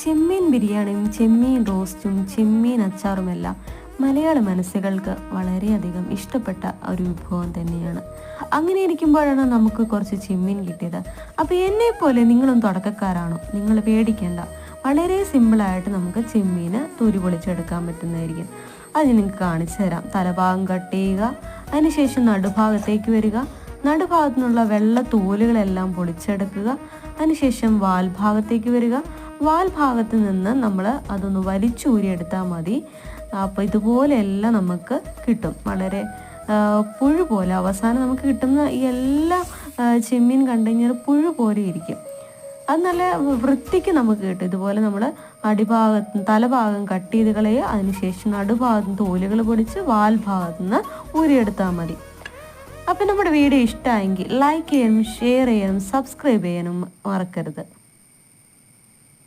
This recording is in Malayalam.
ചെമ്മീൻ ബിരിയാണിയും ചെമ്മീൻ റോസ്റ്റും ചെമ്മീൻ അച്ചാറുമെല്ലാം മലയാള മനസ്സുകൾക്ക് വളരെയധികം ഇഷ്ടപ്പെട്ട ഒരു വിഭവം തന്നെയാണ്. അങ്ങനെ ഇരിക്കുമ്പോഴാണ് നമുക്ക് കുറച്ച് ചെമ്മീൻ കിട്ടിയത്. അപ്പോൾ എന്നെപ്പോലെ നിങ്ങളും തുടക്കക്കാരാണോ? നിങ്ങൾ പേടിക്കേണ്ട, വളരെ സിമ്പിളായിട്ട് നമുക്ക് ചെമ്മീന് തൊലി പൊളിച്ചെടുക്കാൻ പറ്റുന്നതായിരിക്കും. അത് നിങ്ങൾക്ക് കാണിച്ചു തരാം. തലഭാഗം കട്ട് ചെയ്യുക, അതിനുശേഷം നടുഭാഗത്തേക്ക് വരിക, നടുഭാഗത്തു നിന്നുള്ള വെള്ള തോലുകളെല്ലാം പൊളിച്ചെടുക്കുക, അതിനുശേഷം വാൽഭാഗത്തേക്ക് വരിക. വാൽഭാഗത്ത് നിന്ന് നമ്മൾ അതൊന്ന് വലിച്ചൂരിയെടുത്താൽ മതി. അപ്പോൾ ഇതുപോലെയെല്ലാം നമുക്ക് കിട്ടും. വളരെ പുഴു പോലെ അവസാനം നമുക്ക് കിട്ടുന്ന ഈ എല്ലാ ചെമ്മീൻ കണ്ടു കഴിഞ്ഞാൽ പുഴു പോലെ ഇരിക്കും. അത് നല്ല വൃത്തിക്ക് നമുക്ക് കിട്ടും. ഇതുപോലെ നമ്മൾ തലഭാഗം കട്ട് ചെയ്ത് കളയുക, അതിനുശേഷം നടുഭാഗത്ത് തോലുകൾ പൊടിച്ച് വാൽഭാഗത്ത് നിന്ന് ഊരിയെടുത്താൽ മതി. അപ്പം നമ്മുടെ വീഡിയോ ഇഷ്ടമായെങ്കിൽ ലൈക്ക് ചെയ്യാനും ഷെയർ ചെയ്യാനും സബ്സ്ക്രൈബ് ചെയ്യാനും മറക്കരുത്.